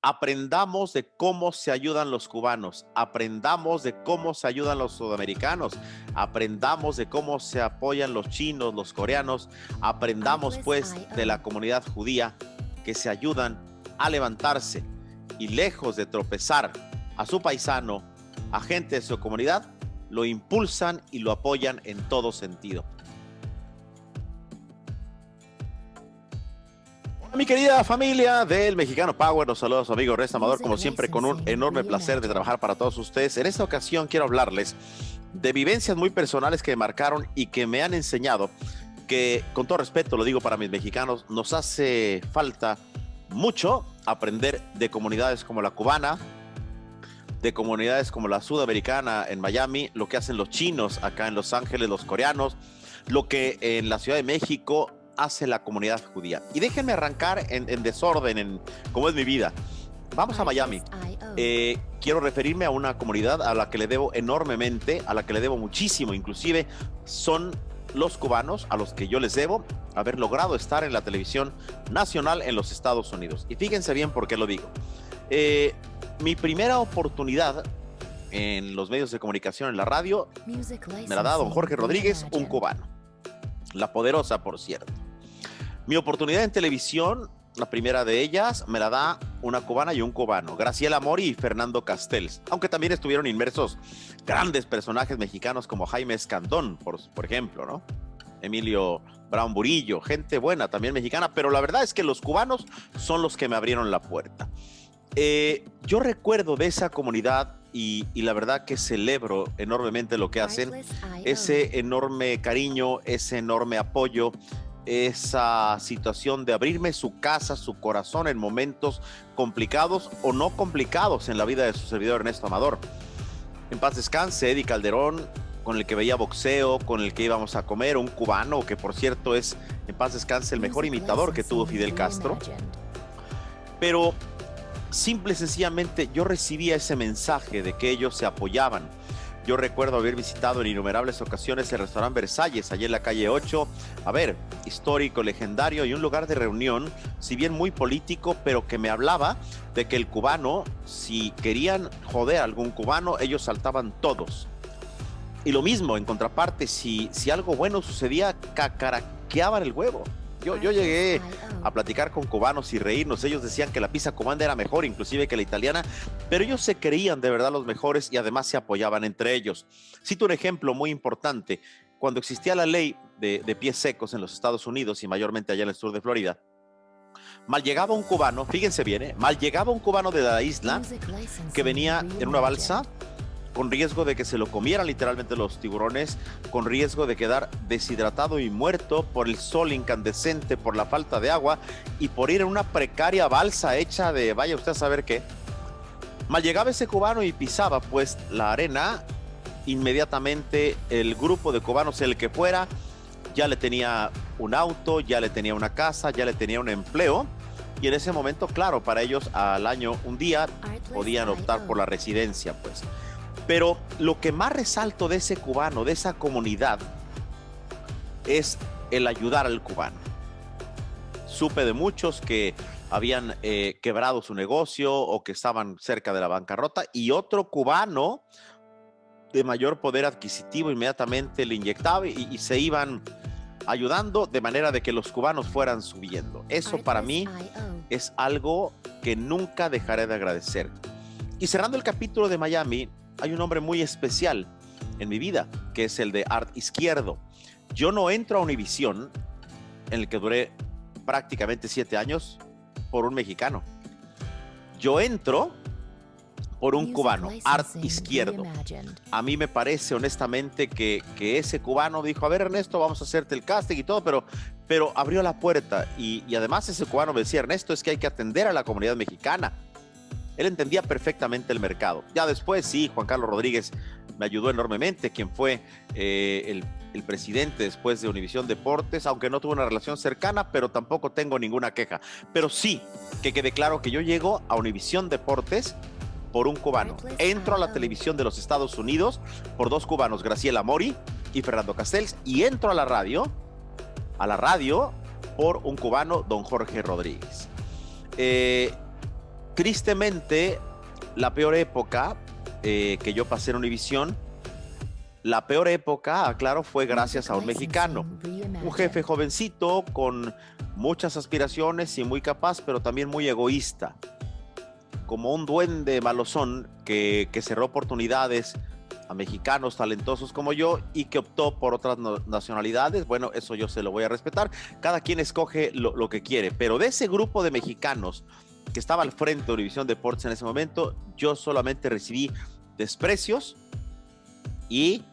Aprendamos de cómo se ayudan los cubanos, aprendamos de cómo se ayudan los sudamericanos, aprendamos de cómo se apoyan los chinos, los coreanos, aprendamos pues de la comunidad judía que se ayudan a levantarse y lejos de tropezar a su paisano, a gente de su comunidad, lo impulsan y lo apoyan en todo sentido. Mi querida familia del Mexicano Power, los saluda su amigo Resta Amador, como siempre con un enorme placer de trabajar para todos ustedes. En esta ocasión quiero hablarles de vivencias muy personales que me marcaron y que me han enseñado que, con todo respeto lo digo para mis mexicanos, nos hace falta mucho aprender de comunidades como la cubana, de comunidades como la sudamericana en Miami, lo que hacen los chinos acá en Los Ángeles, los coreanos, lo que en la Ciudad de México hace la comunidad judía. Y déjenme arrancar en desorden, como es mi vida. Vamos a Miami. Quiero referirme a una comunidad a la que le debo enormemente, a la que le debo muchísimo, inclusive son los cubanos a los que yo les debo haber logrado estar en la televisión nacional en los Estados Unidos. Y fíjense bien por qué lo digo. Mi primera oportunidad en los medios de comunicación, en la radio, me la da don Jorge Rodríguez, un cubano. La Poderosa, por cierto. Mi oportunidad en televisión, la primera de ellas, me la da una cubana y un cubano, Graciela Mori y Fernando Castells, aunque también estuvieron inmersos grandes personajes mexicanos como Jaime Escandón, por ejemplo, ¿no? Emilio Brown Burillo, gente buena también mexicana, pero la verdad es que los cubanos son los que me abrieron la puerta. Yo recuerdo de esa comunidad y la verdad que celebro enormemente lo que hacen, ese enorme cariño, ese enorme apoyo, esa situación de abrirme su casa, su corazón en momentos complicados o no complicados en la vida de su servidor Ernesto Amador. En paz descanse Eddie Calderón, con el que veía boxeo, con el que íbamos a comer, un cubano que por cierto es, en paz descanse, el mejor imitador que tuvo Fidel Castro. Pero simple y sencillamente yo recibía ese mensaje de que ellos se apoyaban. Yo recuerdo haber visitado en innumerables ocasiones el restaurante Versalles, allí en la calle 8, histórico, legendario y un lugar de reunión, si bien muy político, pero que me hablaba de que el cubano, si querían joder a algún cubano, ellos saltaban todos. Y lo mismo, en contraparte, si algo bueno sucedía, cacaraqueaban el huevo. Yo llegué a platicar con cubanos y reírnos. Ellos decían que la pizza cubana era mejor, inclusive que la italiana, pero ellos se creían de verdad los mejores y además se apoyaban entre ellos. Cito un ejemplo muy importante. Cuando existía la ley de pies secos en los Estados Unidos y mayormente allá en el sur de Florida, mal llegaba un cubano, fíjense bien, mal llegaba un cubano de la isla que venía en una balsa, con riesgo de que se lo comieran literalmente los tiburones, con riesgo de quedar deshidratado y muerto por el sol incandescente, por la falta de agua y por ir en una precaria balsa hecha de vaya usted a saber qué. Mal llegaba ese cubano y pisaba pues la arena, inmediatamente el grupo de cubanos, el que fuera, ya le tenía un auto, ya le tenía una casa, ya le tenía un empleo. Y en ese momento, claro, para ellos al año, un día, podían optar por la residencia, pues. Pero lo que más resalto de ese cubano, de esa comunidad, es el ayudar al cubano. Supe de muchos que habían quebrado su negocio o que estaban cerca de la bancarrota y otro cubano de mayor poder adquisitivo inmediatamente le inyectaba y se iban ayudando de manera de que los cubanos fueran subiendo. Eso para mí es algo que nunca dejaré de agradecer. Y cerrando el capítulo de Miami, hay un hombre muy especial en mi vida, que es el de Art Izquierdo. Yo no entro a Univisión, en el que duré prácticamente 7 años, por un mexicano. Yo entro por un cubano, Art Izquierdo. A mí me parece honestamente que ese cubano dijo, a ver Ernesto, vamos a hacerte el casting y todo, pero abrió la puerta y además ese cubano me decía, Ernesto, es que hay que atender a la comunidad mexicana. Él entendía perfectamente el mercado. Ya después, sí, Juan Carlos Rodríguez me ayudó enormemente, quien fue el presidente después de Univisión Deportes, aunque no tuvo una relación cercana, pero tampoco tengo ninguna queja. Pero sí, que quede claro que yo llego a Univisión Deportes por un cubano. Entro a la televisión de los Estados Unidos por 2 cubanos, Graciela Mori y Fernando Castells, y entro a la radio por un cubano, don Jorge Rodríguez. Tristemente, la peor época que yo pasé en Univisión, la peor época, aclaro, fue gracias a un mexicano, un jefe jovencito con muchas aspiraciones y muy capaz, pero también muy egoísta, como un duende malosón que cerró oportunidades a mexicanos talentosos como yo y que optó por otras nacionalidades. Bueno, eso yo se lo voy a respetar. Cada quien escoge lo que quiere, pero de ese grupo de mexicanos que estaba al frente de Univisión Deportes en ese momento, yo solamente recibí desprecios y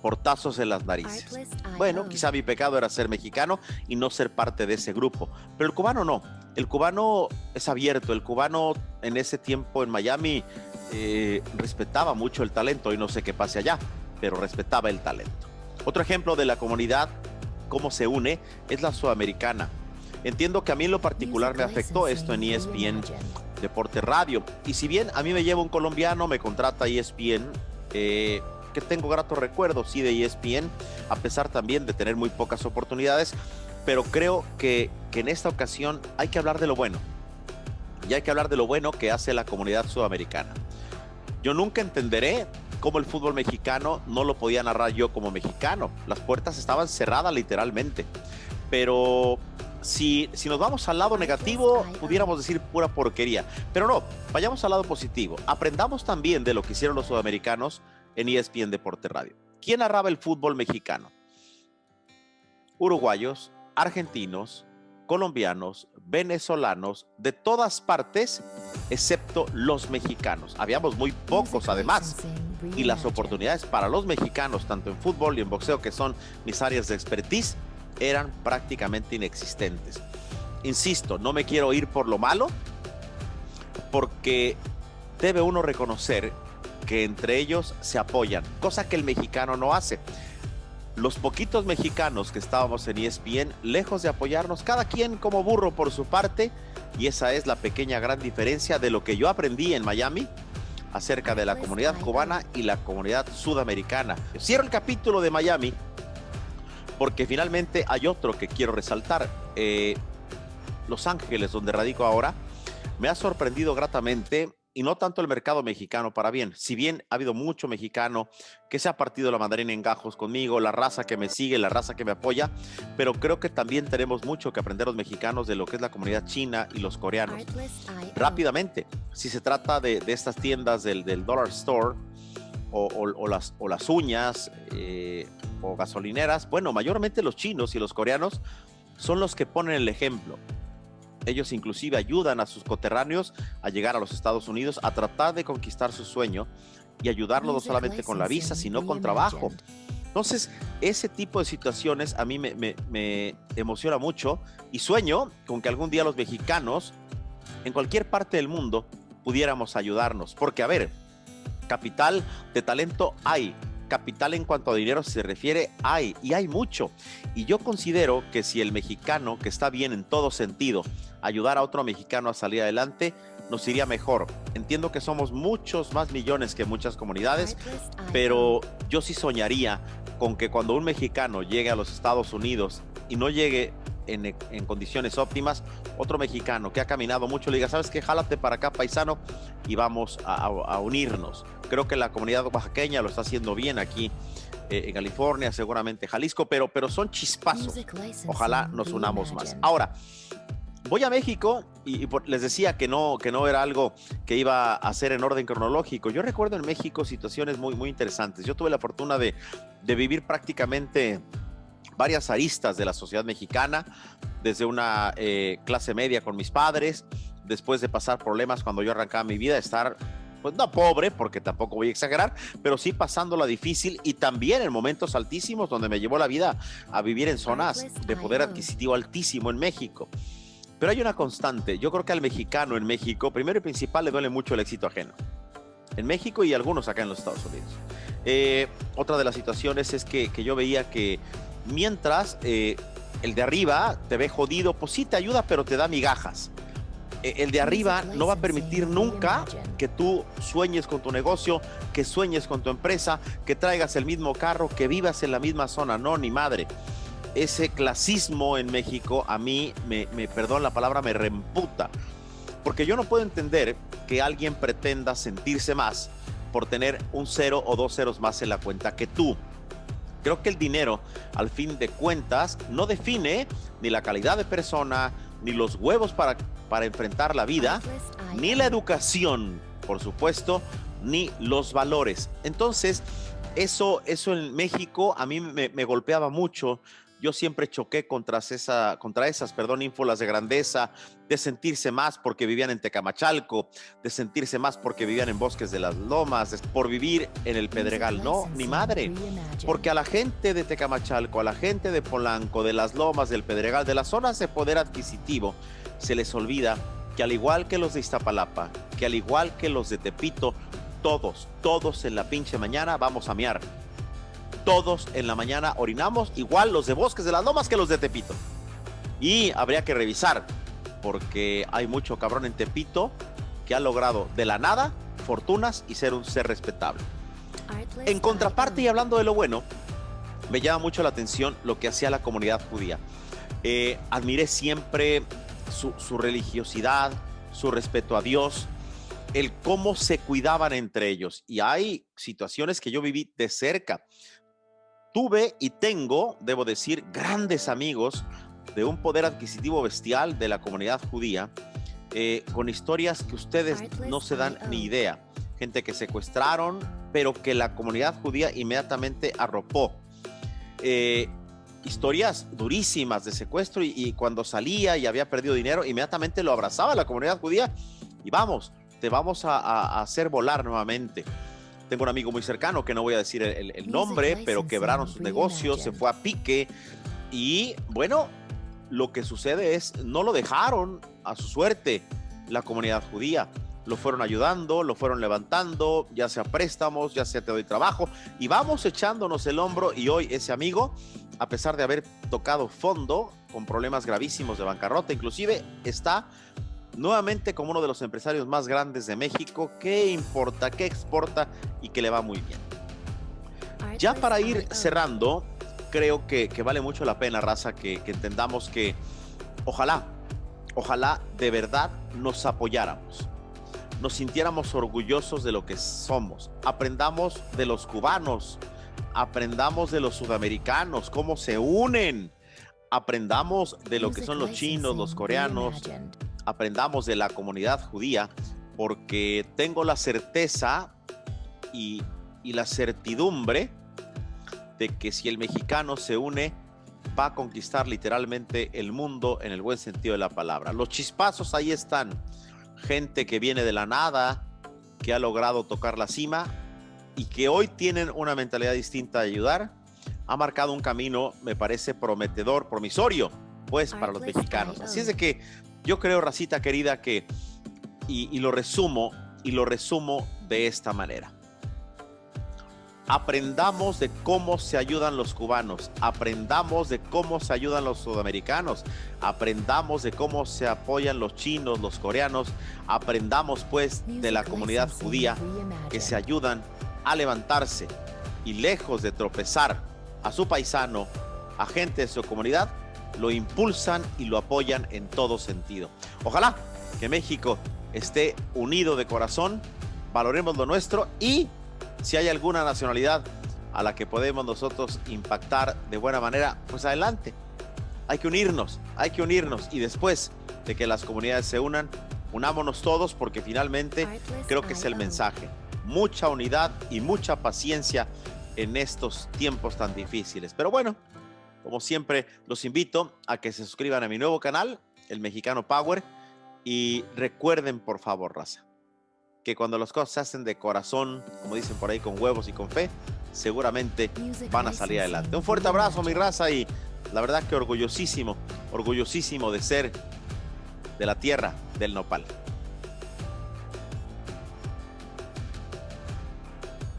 portazos en las narices. Bueno, quizá mi pecado era ser mexicano y no ser parte de ese grupo, pero el cubano no. El cubano es abierto, el cubano en ese tiempo en Miami respetaba mucho el talento, y no sé qué pase allá, pero respetaba el talento. Otro ejemplo de la comunidad, cómo se une, es la sudamericana. Entiendo que a mí en lo particular me afectó esto en ESPN Deporte Radio, y si bien a mí me lleva un colombiano, me contrata ESPN, que tengo gratos recuerdos, sí, de ESPN, a pesar también de tener muy pocas oportunidades, pero creo que en esta ocasión hay que hablar de lo bueno, y hay que hablar de lo bueno que hace la comunidad sudamericana. Yo nunca entenderé cómo el fútbol mexicano no lo podía narrar yo como mexicano. Las puertas estaban cerradas literalmente, pero si nos vamos al lado negativo, pudiéramos decir pura porquería, pero no, vayamos al lado positivo. Aprendamos también de lo que hicieron los sudamericanos en ESPN Deporte Radio. ¿Quién narraba el fútbol mexicano? Uruguayos, argentinos, colombianos, venezolanos, de todas partes, excepto los mexicanos. Habíamos muy pocos además, y las oportunidades para los mexicanos, tanto en fútbol y en boxeo, que son mis áreas de expertise, eran prácticamente inexistentes. Insisto, no me quiero ir por lo malo, porque debe uno reconocer que entre ellos se apoyan, cosa que el mexicano no hace. Los poquitos mexicanos que estábamos en ESPN, lejos de apoyarnos, cada quien como burro por su parte, y esa es la pequeña gran diferencia de lo que yo aprendí en Miami acerca de la comunidad cubana y la comunidad sudamericana. Cierro el capítulo de Miami porque finalmente hay otro que quiero resaltar. Los Ángeles, donde radico ahora, me ha sorprendido gratamente, y no tanto el mercado mexicano para bien. Si bien ha habido mucho mexicano que se ha partido la mandarina en gajos conmigo, la raza que me sigue, la raza que me apoya, pero creo que también tenemos mucho que aprender los mexicanos de lo que es la comunidad china y los coreanos. Rápidamente, si se trata de estas tiendas del Dollar Store o las uñas o gasolineras, bueno, mayormente los chinos y los coreanos son los que ponen el ejemplo. Ellos inclusive ayudan a sus coterráneos a llegar a los Estados Unidos, a tratar de conquistar su sueño y ayudarlo no solamente con la visa, sino con trabajo. Entonces, ese tipo de situaciones a mí me emociona mucho, y sueño con que algún día los mexicanos en cualquier parte del mundo pudiéramos ayudarnos. Porque, a ver, capital de talento hay. Capital en cuanto a dinero se refiere, hay, y hay mucho. Y yo considero que si el mexicano, que está bien en todo sentido, ayudar a otro mexicano a salir adelante, nos iría mejor. Entiendo que somos muchos más millones que muchas comunidades, pero yo sí soñaría con que cuando un mexicano llegue a los Estados Unidos y no llegue en condiciones óptimas, otro mexicano que ha caminado mucho le diga: ¿sabes qué? Jálate para acá, paisano, y vamos a unirnos. Creo que la comunidad oaxaqueña lo está haciendo bien aquí en California, seguramente Jalisco, pero son chispazos. Ojalá nos unamos más. Ahora, voy a México y les decía que no era algo que iba a hacer en orden cronológico. Yo recuerdo en México situaciones muy, muy interesantes. Yo tuve la fortuna de vivir prácticamente varias aristas de la sociedad mexicana, desde una clase media con mis padres, después de pasar problemas cuando yo arrancaba mi vida, estar, pues no pobre, porque tampoco voy a exagerar, pero sí pasándola difícil, y también en momentos altísimos donde me llevó la vida a vivir en zonas de poder adquisitivo altísimo en México. Pero hay una constante. Yo creo que al mexicano en México, primero y principal, le duele mucho el éxito ajeno. En México y algunos acá en los Estados Unidos. Otra de las situaciones es que yo veía que mientras el de arriba te ve jodido, pues sí te ayuda, pero te da migajas. El de arriba no va a permitir nunca que tú sueñes con tu negocio, que sueñes con tu empresa, que traigas el mismo carro, que vivas en la misma zona. No, ni madre. Ese clasismo en México a mí, me perdón la palabra, me reemputa. Porque yo no puedo entender que alguien pretenda sentirse más por tener un 0 o 2 ceros más en la cuenta que tú. Creo que el dinero, al fin de cuentas, no define ni la calidad de persona, ni los huevos para enfrentar la vida, ni la educación, por supuesto, ni los valores. Entonces, eso en México a mí me golpeaba mucho. Yo siempre choqué contra esas ínfulas de grandeza, de sentirse más porque vivían en Tecamachalco, de sentirse más porque vivían en Bosques de las Lomas, por vivir en el Pedregal. No, ni madre. Porque a la gente de Tecamachalco, a la gente de Polanco, de las Lomas, del Pedregal, de las zonas de poder adquisitivo, se les olvida que al igual que los de Iztapalapa, que al igual que los de Tepito, todos en la pinche mañana vamos a mear. Todos en la mañana orinamos, igual los de Bosques de las Lomas que los de Tepito. Y habría que revisar, porque hay mucho cabrón en Tepito que ha logrado de la nada fortunas y ser un ser respetable. En contraparte, y hablando de lo bueno, me llama mucho la atención lo que hacía la comunidad judía. Admiré siempre su religiosidad, su respeto a Dios, el cómo se cuidaban entre ellos. Y hay situaciones que yo viví de cerca. Tuve y tengo, debo decir, grandes amigos de un poder adquisitivo bestial de la comunidad judía, con historias que ustedes no se dan ni idea. Gente que secuestraron, pero que la comunidad judía inmediatamente arropó. Historias durísimas de secuestro y cuando salía y había perdido dinero, inmediatamente lo abrazaba la comunidad judía y vamos, te vamos a hacer volar nuevamente. Tengo un amigo muy cercano, que no voy a decir el nombre, pero quebraron sus negocios, se fue a pique y bueno, lo que sucede es, no lo dejaron a su suerte la comunidad judía. Lo fueron ayudando, lo fueron levantando, ya sea préstamos, ya sea te doy trabajo, y vamos echándonos el hombro. Y hoy ese amigo, a pesar de haber tocado fondo con problemas gravísimos de bancarrota, inclusive está nuevamente como uno de los empresarios más grandes de México, que importa, que exporta y que le va muy bien. Ya para ir cerrando, creo que vale mucho la pena, raza, que entendamos que ojalá de verdad nos apoyáramos, nos sintiéramos orgullosos de lo que somos, aprendamos de los cubanos, aprendamos de los sudamericanos, cómo se unen, aprendamos de lo que son los chinos, los coreanos, aprendamos de la comunidad judía, porque tengo la certeza y la certidumbre de que si el mexicano se une, va a conquistar literalmente el mundo en el buen sentido de la palabra. Los chispazos ahí están. Gente que viene de la nada, que ha logrado tocar la cima y que hoy tienen una mentalidad distinta de ayudar. Ha marcado un camino, me parece prometedor, promisorio, pues, para los mexicanos. Así es de que yo creo, racita querida, que y lo resumo de esta manera. Aprendamos de cómo se ayudan los cubanos, aprendamos de cómo se ayudan los sudamericanos, aprendamos de cómo se apoyan los chinos, los coreanos, aprendamos pues de la comunidad judía, que se ayudan a levantarse y lejos de tropezar a su paisano, a gente de su comunidad, lo impulsan y lo apoyan en todo sentido. Ojalá que México esté unido de corazón, valoremos lo nuestro y si hay alguna nacionalidad a la que podemos nosotros impactar de buena manera, pues adelante. Hay que unirnos y después de que las comunidades se unan, unámonos todos, porque finalmente creo que es el mensaje. Mucha unidad y mucha paciencia en estos tiempos tan difíciles. Pero bueno, como siempre, los invito a que se suscriban a mi nuevo canal, El Mexicano Power, y recuerden, por favor, raza, que cuando las cosas se hacen de corazón, como dicen por ahí, con huevos y con fe, seguramente van a salir adelante. Un fuerte abrazo, mi raza, y la verdad que orgullosísimo de ser de la tierra del nopal.